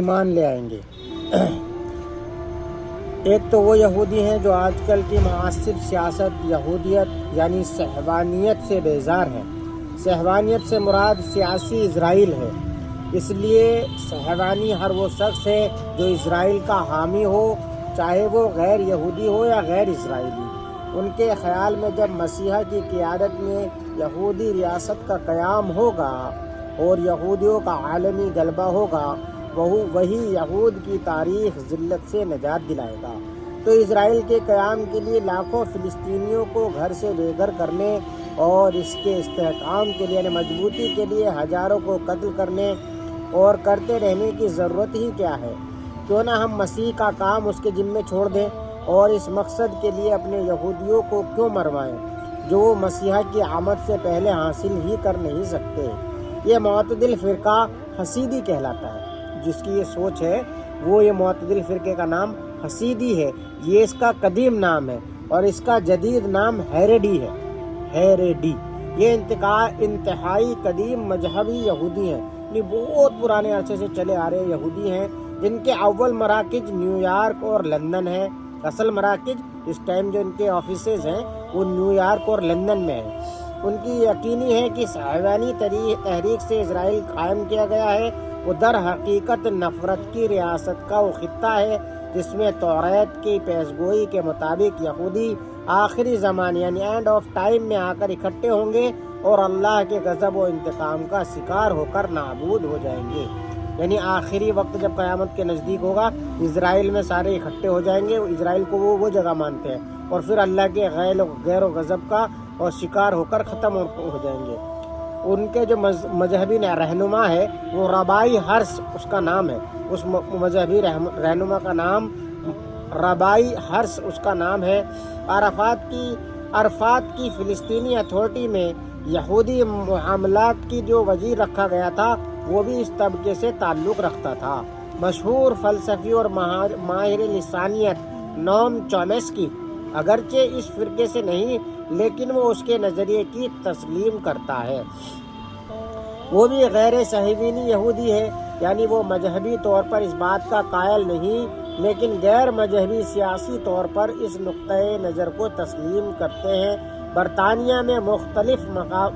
ایمان لے آئیں گے۔ ایک تو وہ یہودی ہیں جو آج کل کی معاصر سیاست یہودیت یعنی صہیونیت سے بیزار ہیں۔ صہیونیت سے مراد سیاسی اسرائیل ہے، اس لیے صہیونی ہر وہ شخص ہے جو اسرائیل کا حامی ہو، چاہے وہ غیر یہودی ہو یا غیر اسرائیلی۔ ان کے خیال میں جب مسیحا کی قیادت میں یہودی ریاست کا قیام ہوگا اور یہودیوں کا عالمی غلبہ ہوگا، وہی یہود کی تاریخ ذلت سے نجات دلائے گا۔ تو اسرائیل کے قیام کے لیے لاکھوں فلسطینیوں کو گھر سے بے گھر کرنے اور اس کے استحکام کے لیے یعنی مضبوطی کے لیے ہزاروں کو قتل کرنے اور کرتے رہنے کی ضرورت ہی کیا ہے؟ کیوں نہ ہم مسیح کا کام اس کے ذمے چھوڑ دیں اور اس مقصد کے لیے اپنے یہودیوں کو کیوں مروائیں جو وہ مسیحا کی آمد سے پہلے حاصل ہی کر نہیں سکتے۔ یہ معتدل فرقہ حسیدی کہلاتا ہے۔ جس کی یہ سوچ ہے وہ یہ معتدل فرقے کا نام حسیدی ہے، یہ اس کا قدیم نام ہے، اور اس کا جدید نام ہیریڈی ہے۔ ہیریڈی یہ انتہائی قدیم مذہبی یہودی ہیں، یہ بہت پرانے عرصے سے چلے آ رہے یہودی ہیں جن کے اول مراکز نیو یارک اور لندن ہیں۔ اصل مراکز اس ٹائم جو ان کے آفیسز ہیں وہ نیو یارک اور لندن میں ہیں۔ ان کی یقینی ہے کہ صہیونی تحریک سے اسرائیل قائم کیا گیا ہے، وہ در حقیقت نفرت کی ریاست کا وہ خطہ ہے جس میں توریت کی پیشگوئی کے مطابق یہودی آخری زمان یعنی اینڈ آف ٹائم میں آ کر اکٹھے ہوں گے اور اللہ کے غضب و انتقام کا شکار ہو کر نابود ہو جائیں گے۔ یعنی آخری وقت جب قیامت کے نزدیک ہوگا، اسرائیل میں سارے اکٹھے ہو جائیں گے، اسرائیل کو وہ جگہ مانتے ہیں، اور پھر اللہ کے غیر و غضب کا اور شکار ہو کر ختم ہو جائیں گے۔ ان کے جو مذہبی رہنما ہے وہ ربائی ہرس اس کا نام ہے، اس مذہبی رہنما کا نام ربائی ہرس اس کا نام ہے۔ عرفات کی فلسطینی اتھارٹی میں یہودی معاملات کی جو وزیر رکھا گیا تھا وہ بھی اس طبقے سے تعلق رکھتا تھا۔ مشہور فلسفی اور ماہر لسانیت نوم چومسکی اگرچہ اس فرقے سے نہیں لیکن وہ اس کے نظریے کی تسلیم کرتا ہے۔ وہ بھی غیر صہیونی یہودی ہے، یعنی وہ مذہبی طور پر اس بات کا قائل نہیں لیکن غیر مذہبی سیاسی طور پر اس نقطۂ نظر کو تسلیم کرتے ہیں۔ برطانیہ میں مختلف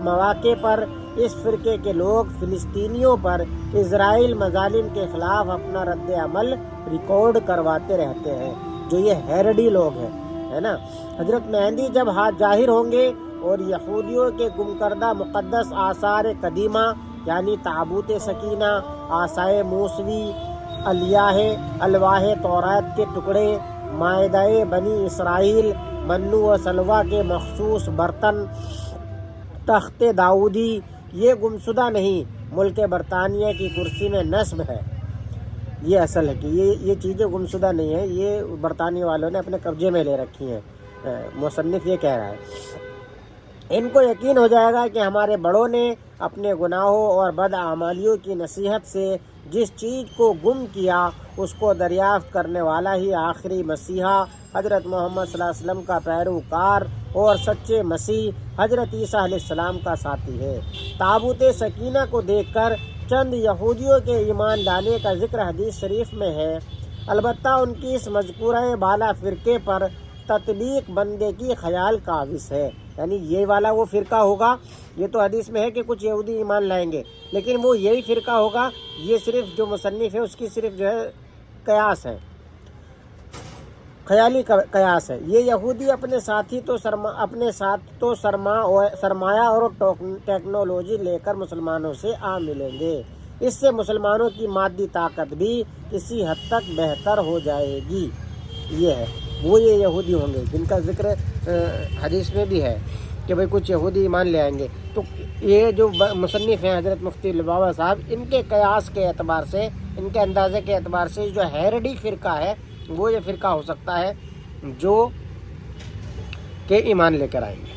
مواقع پر اس فرقے کے لوگ فلسطینیوں پر اسرائیل مظالم کے خلاف اپنا رد عمل ریکارڈ کرواتے رہتے ہیں، جو یہ ہیریڈی لوگ ہیں، ہے نا۔ حضرت مہدی جب ظاہر ہوں گے اور یہودیوں کے گم کردہ مقدس آثار قدیمہ یعنی تابوت سکینہ، عصائے موسوی، الواح توریت کے ٹکڑے، مائدہ بنی اسرائیل، منو و سلوہ کے مخصوص برتن، تخت داؤدی، یہ گمشدہ نہیں، ملک برطانیہ کی کرسی میں نصب ہے۔ یہ اصل ہے کہ یہ چیزیں گمشدہ نہیں ہیں، یہ برطانیہ والوں نے اپنے قبضے میں لے رکھی ہیں۔ مصنف یہ کہہ رہا ہے ان کو یقین ہو جائے گا کہ ہمارے بڑوں نے اپنے گناہوں اور بدعمالیوں کی نصیحت سے جس چیز کو گم کیا اس کو دریافت کرنے والا ہی آخری مسیحا حضرت محمد صلی اللہ علیہ وسلم کا پیروکار اور سچے مسیح حضرت عیسیٰ علیہ السلام کا ساتھی ہے۔ تابوت سکینہ کو دیکھ کر چند یہودیوں کے ایمان لانے کا ذکر حدیث شریف میں ہے، البتہ ان کی اس مذکورہ بالا فرقے پر تطبیق بندے کی خیال کاوش ہے۔ یعنی یہ والا وہ فرقہ ہوگا، یہ تو حدیث میں ہے کہ کچھ یہودی ایمان لائیں گے، لیکن وہ یہی فرقہ ہوگا، یہ صرف جو مصنف ہے اس کی صرف جو ہے قیاس ہے، خیالی قیاس ہے۔ یہ یہودی اپنے ساتھ تو سرمایہ اور ٹیکنالوجی لے کر مسلمانوں سے آ ملیں گے، اس سے مسلمانوں کی مادی طاقت بھی کسی حد تک بہتر ہو جائے گی۔ یہ ہے وہ یہ یہودی ہوں گے جن کا ذکر حدیث میں بھی ہے کہ بھئی کچھ یہودی ایمان لے آئیں گے۔ تو یہ جو مصنف ہیں حضرت مفتی لبابہ صاحب، ان کے قیاس کے اعتبار سے، ان کے اندازے کے اعتبار سے جو ہیریڈی فرقہ ہے وہ یہ فرقہ ہو سکتا ہے جو کہ ایمان لے کر آئیں گے۔